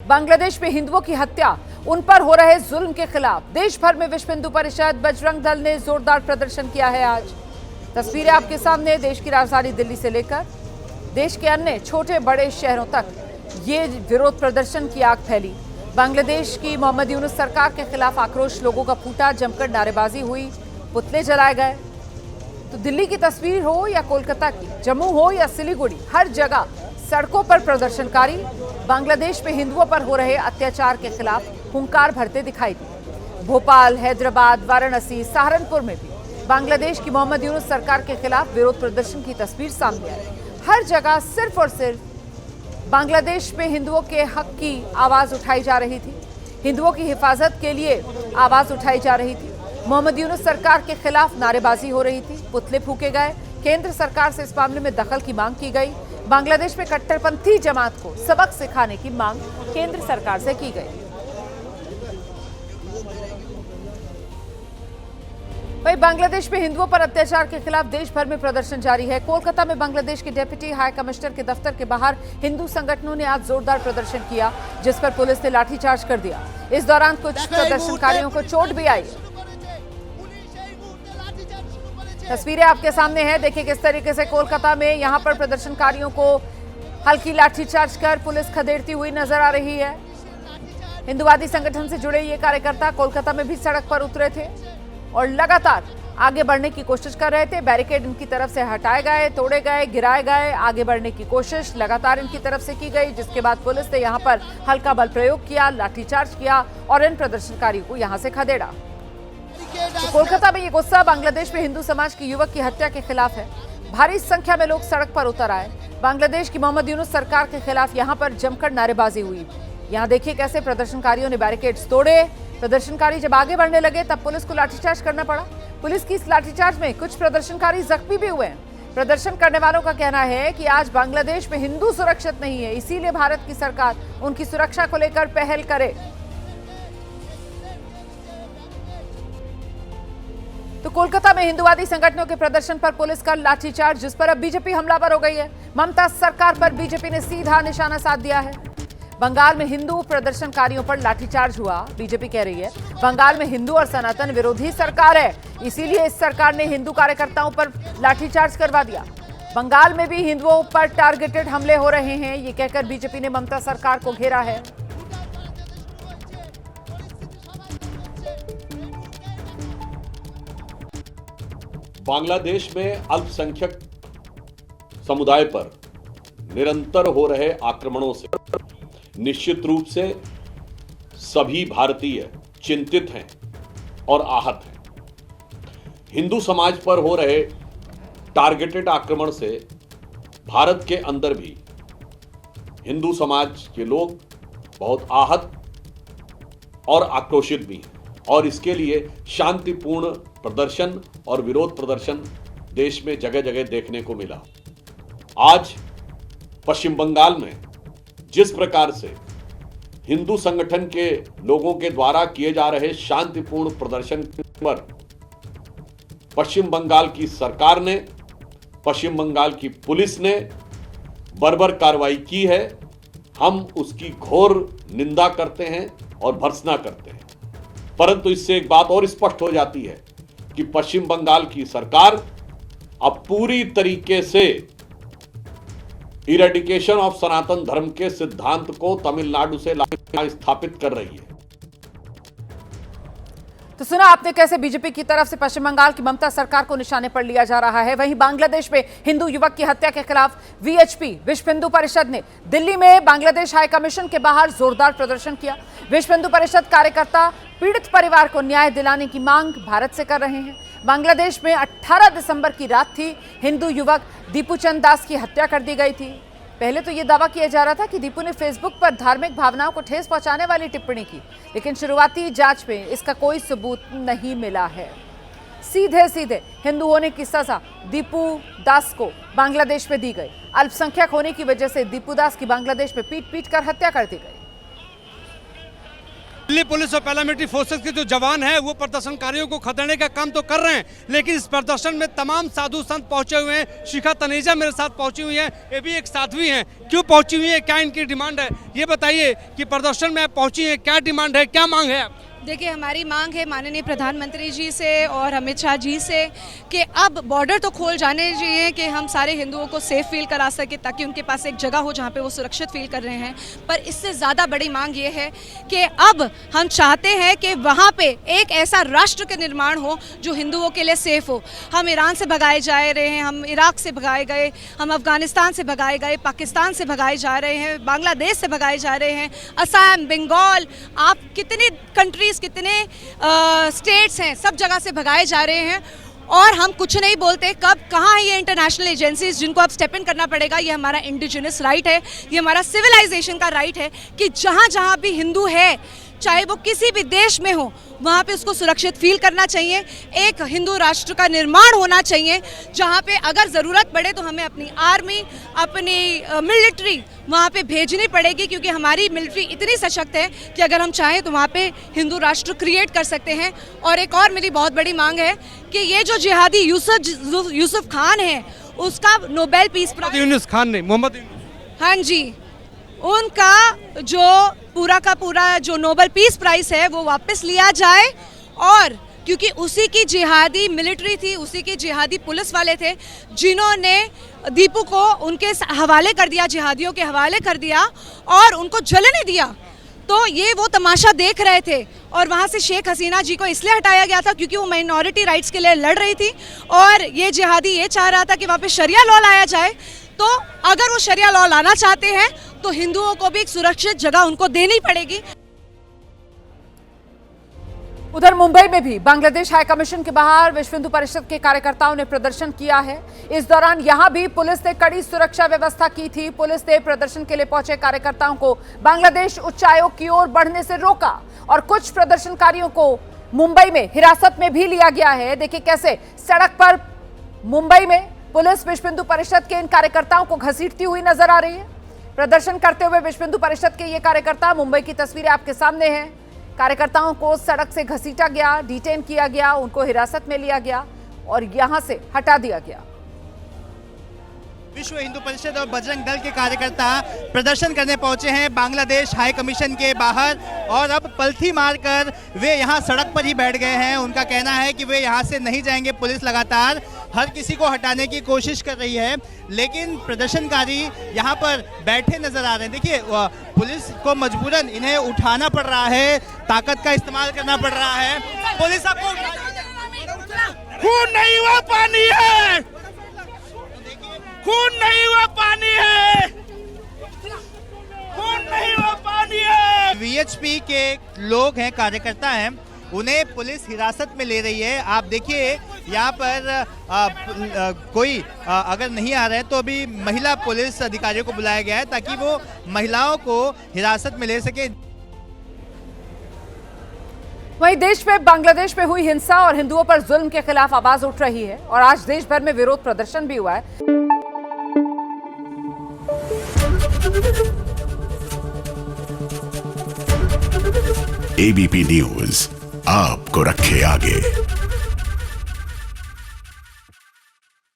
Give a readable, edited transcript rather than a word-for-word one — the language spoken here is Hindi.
बांग्लादेश में हिंदुओं की हत्या, उन पर हो रहे जुल्म के खिलाफ देश भर में विश्व हिंदू परिषद, बजरंग दल ने जोरदार प्रदर्शन किया है। आज तस्वीरें आपके सामने, देश की राजधानी दिल्ली से लेकर देश के अन्य छोटे बड़े शहरों तक ये विरोध प्रदर्शन की आग फैली। बांग्लादेश की मोहम्मद यूनुस सरकार के खिलाफ आक्रोश लोगों का फूटा, जमकर नारेबाजी हुई, पुतले जलाए गए। तो दिल्ली की तस्वीर हो या कोलकाता की, जम्मू हो या सिलीगुड़ी, हर जगह सड़कों पर प्रदर्शनकारी बांग्लादेश में हिंदुओं पर हो रहे अत्याचार के खिलाफ हुंकार भरते दिखाई दिए। भोपाल, हैदराबाद, वाराणसी, सहारनपुर में भी बांग्लादेश की मोहम्मद यूनुस सरकार के खिलाफ विरोध प्रदर्शन की तस्वीर सामने आई। हर जगह सिर्फ और सिर्फ बांग्लादेश में हिंदुओं के हक की आवाज उठाई जा रही थी, हिंदुओं की हिफाजत के लिए आवाज उठाई जा रही थी। मोहम्मद यूनुस सरकार के खिलाफ नारेबाजी हो रही थी, पुतले फूके गए, केंद्र सरकार से इस मामले में दखल की मांग की गई। बांग्लादेश में कट्टरपंथी जमात को सबक सिखाने की मांग केंद्र सरकार से की गई। वहीं बांग्लादेश में हिंदुओं पर अत्याचार के खिलाफ देश भर में प्रदर्शन जारी है। कोलकाता में बांग्लादेश के डिप्टी हाई कमिश्नर के दफ्तर के बाहर हिंदू संगठनों ने आज जोरदार प्रदर्शन किया, जिस पर पुलिस ने लाठीचार्ज कर दिया। इस दौरान कुछ प्रदर्शनकारियों को चोट भी आई। तस्वीरें आपके सामने हैं, देखिए किस तरीके से कोलकाता में यहां पर प्रदर्शनकारियों को हल्की लाठीचार्ज कर पुलिस खदेड़ती हुई नजर आ रही है। हिंदुवादी संगठन से जुड़े ये कार्यकर्ता कोलकाता में भी सड़क पर उतरे थे और लगातार आगे बढ़ने की कोशिश कर रहे थे। बैरिकेड इनकी तरफ से हटाए गए, तोड़े गए, गिराए गए। आगे बढ़ने की कोशिश लगातार इनकी तरफ से की गई, जिसके बाद पुलिस ने यहां पर हल्का बल प्रयोग किया, लाठीचार्ज किया और इन प्रदर्शनकारियों को यहां से खदेड़ा। तो कोलकाता में ये गुस्सा बांग्लादेश में हिंदू समाज की युवक की हत्या के खिलाफ है। भारी संख्या में लोग सड़क पर उतर आए। बांग्लादेश की मोहम्मद यूनुस सरकार के खिलाफ यहां पर जमकर नारेबाजी हुई। यहां देखिए कैसे प्रदर्शनकारियों ने बैरिकेड्स तोड़े। प्रदर्शनकारी जब आगे बढ़ने लगे तब पुलिस को लाठीचार्ज करना पड़ा। पुलिस की इस लाठीचार्ज में कुछ प्रदर्शनकारी जख्मी भी हुए हैं। प्रदर्शन करने वालों का कहना है कि आज बांग्लादेश में हिंदू सुरक्षित नहीं है, इसीलिए भारत की सरकार उनकी सुरक्षा को लेकर पहल करे। तो कोलकाता में हिंदुवादी संगठनों के प्रदर्शन पर पुलिस का लाठीचार्ज, जिस पर अब बीजेपी हमलावर हो गई है। ममता सरकार पर बीजेपी ने सीधा निशाना साध दिया है। बंगाल में हिंदू प्रदर्शनकारियों पर लाठीचार्ज हुआ। बीजेपी कह रही है बंगाल में हिंदू और सनातन विरोधी सरकार है, इसीलिए इस सरकार ने हिंदू कार्यकर्ताओं पर लाठीचार्ज करवा दिया। बंगाल में भी हिंदुओं पर टारगेटेड हमले हो रहे हैं, ये कहकर बीजेपी ने ममता सरकार को घेरा है। बांग्लादेश में अल्पसंख्यक समुदाय पर निरंतर हो रहे आक्रमणों से निश्चित रूप से सभी भारतीय चिंतित हैं और आहत हैं। हिंदू समाज पर हो रहे टारगेटेड आक्रमण से भारत के अंदर भी हिंदू समाज के लोग बहुत आहत और आक्रोशित भी हैं और इसके लिए शांतिपूर्ण प्रदर्शन और विरोध प्रदर्शन देश में जगह जगह देखने को मिला। आज पश्चिम बंगाल में जिस प्रकार से हिंदू संगठन के लोगों के द्वारा किए जा रहे शांतिपूर्ण प्रदर्शन पर पश्चिम बंगाल की सरकार ने, पश्चिम बंगाल की पुलिस ने बर्बर कार्रवाई की है, हम उसकी घोर निंदा करते हैं और भर्त्सना करते हैं। परंतु इससे एक बात और स्पष्ट हो जाती है कि पश्चिम बंगाल की सरकार अब पूरी तरीके से इरेडिकेशन ऑफ सनातन धर्म के सिद्धांत को तमिलनाडु से स्थापित कर रही है। तो सुना आपने कैसे बीजेपी की तरफ से पश्चिम बंगाल की ममता सरकार को निशाने पर लिया जा रहा है। वहीं बांग्लादेश में हिंदू युवक की हत्या के खिलाफ वीएचपी, विश्व हिंदू परिषद ने दिल्ली में बांग्लादेश हाई कमीशन के बाहर जोरदार प्रदर्शन किया। विश्व हिंदू परिषद कार्यकर्ता पीड़ित परिवार को न्याय दिलाने की मांग भारत से कर रहे हैं। बांग्लादेश में 18 दिसंबर की रात थी, हिंदू युवक दीपू चंद दास की हत्या कर दी गई थी। पहले तो यह दावा किया जा रहा था कि दीपू ने फेसबुक पर धार्मिक भावनाओं को ठेस पहुंचाने वाली टिप्पणी की, लेकिन शुरुआती जांच में इसका कोई सबूत नहीं मिला है। सीधे सीधे हिंदू होने की सजा दीपू दास को बांग्लादेश में दी गई। अल्पसंख्यक होने की वजह से दीपू दास की बांग्लादेश में पीट पीट कर हत्या कर दी गई। दिल्ली पुलिस और पैरामिलिट्री फोर्सेस के जो जवान हैं वो प्रदर्शनकारियों को खदेड़ने का काम तो कर रहे हैं, लेकिन इस प्रदर्शन में तमाम साधु संत पहुंचे हुए हैं। शिखा तनेजा मेरे साथ पहुंची हुई हैं, ये भी एक साध्वी हैं। क्यों पहुंची हुई है, क्या इनकी डिमांड है, ये बताइए कि प्रदर्शन में आप पहुंची हैं, क्या डिमांड है, क्या मांग है? देखिए, हमारी मांग है माननीय प्रधानमंत्री जी से और अमित शाह जी से कि अब बॉर्डर तो खोल जाने चाहिए कि हम सारे हिंदुओं को सेफ फील करा सके, ताकि उनके पास एक जगह हो जहाँ पे वो सुरक्षित फील कर रहे हैं। पर इससे ज़्यादा बड़ी मांग ये है कि अब हम चाहते हैं कि वहाँ पे एक ऐसा राष्ट्र का निर्माण हो जो हिंदुओं के लिए सेफ हो। हम ईरान से भगाए जा रहे हैं, हम इराक से भगाए गए, हम अफगानिस्तान से भगाए गए, पाकिस्तान से भगाए जा रहे हैं, बांग्लादेश से भगाए जा रहे हैं, असम, बंगाल, आप कितनी कंट्रीज़, कितने स्टेट्स हैं, सब जगह से भगाए जा रहे हैं। और हम कुछ नहीं बोलते। कब कहाँ है ये इंटरनेशनल एजेंसीज जिनको अब स्टेप इन करना पड़ेगा? ये हमारा इंडिजिनस राइट है, ये हमारा सिविलाइजेशन का राइट है कि जहाँ जहाँ भी हिंदू है, चाहे वो किसी भी देश में हो, वहाँ पे उसको सुरक्षित फील करना चाहिए। एक हिंदू राष्ट्र का निर्माण होना चाहिए जहाँ पे अगर ज़रूरत पड़े तो हमें अपनी आर्मी, अपनी मिलिट्री वहाँ पे भेजनी पड़ेगी, क्योंकि हमारी मिलिट्री इतनी सशक्त है कि अगर हम चाहें तो वहाँ पे हिंदू राष्ट्र क्रिएट कर सकते हैं। और एक और मेरी बहुत बड़ी मांग है कि ये जो जिहादी यूसुफ खान है, उसका Nobel peace prize, Yunus Khan ने, मोहम्मद यूनुस, हाँ जी, उनका जो पूरा का पूरा जो नोबेल पीस प्राइज है वो वापस लिया जाए। और क्योंकि उसी की जिहादी मिलिट्री थी, उसी की जिहादी पुलिस वाले थे जिन्होंने दीपू को उनके हवाले कर दिया, जिहादियों के हवाले कर दिया और उनको जलने दिया। तो ये वो तमाशा देख रहे थे और वहाँ से शेख हसीना जी को इसलिए हटाया गया था क्योंकि वो माइनॉरिटी राइट्स के लिए लड़ रही थी और ये जिहादी ये चाह रहा था कि वहाँ पे शरिया लॉ लाया जाए। तो अगर वो शरिया लॉ लाना चाहते हैं तो हिंदुओं को भी एक सुरक्षित जगह उनको देनी पड़ेगी। उधर मुंबई में भी बांग्लादेश हाई कमीशन के बाहर विश्व हिंदू परिषद के कार्यकर्ताओं ने प्रदर्शन किया है। इस दौरान यहां भी पुलिस ने कड़ी सुरक्षा व्यवस्था की थी। पुलिस ने प्रदर्शन के लिए पहुंचे कार्यकर्ताओं को बांग्लादेश उच्चायोग की ओर बढ़ने से रोका और कुछ प्रदर्शनकारियों को मुंबई में हिरासत में भी लिया गया है। देखिए कैसे सड़क पर मुंबई में पुलिस विश्व हिंदू परिषद के इन कार्यकर्ताओं को घसीटती हुई नजर आ रही है। प्रदर्शन करते हुए विश्व हिंदू परिषद के ये कार्यकर्ता, मुंबई की तस्वीरें आपके सामने हैं। कार्यकर्ताओं को सड़क से घसीटा गया, डिटेन किया गया, उनको हिरासत में लिया गया और यहां से हटा दिया गया। विश्व हिंदू परिषद और बजरंग दल के कार्यकर्ता प्रदर्शन करने पहुंचे हैं बांग्लादेश हाई कमीशन के बाहर और अब पलथी मारकर वे यहां सड़क पर ही बैठ गए हैं। उनका कहना है कि वे यहां से नहीं जाएंगे। पुलिस लगातार हर किसी को हटाने की कोशिश कर रही है, लेकिन प्रदर्शनकारी यहां पर बैठे नजर आ रहे हैं। देखिए, पुलिस को मजबूरन इन्हें उठाना पड़ रहा है, ताकत का इस्तेमाल करना पड़ रहा है। पुलिस आपको खून नहीं हुआ पानी है, खून नहीं हुआ पानी है, खून नहीं हुआ पानी है। वीएचपी के लोग हैं, कार्यकर्ता हैं, उन्हें पुलिस हिरासत में ले रही है। आप देखिए यहाँ पर कोई अगर नहीं आ रहे हैं तो अभी महिला पुलिस अधिकारियों को बुलाया गया है ताकि वो महिलाओं को हिरासत में ले सके। वहीं देश में बांग्लादेश में हुई हिंसा और हिंदुओं पर जुल्म के खिलाफ आवाज उठ रही है और आज देश भर में विरोध प्रदर्शन भी हुआ है। एबीपी न्यूज आपको रखे आगे।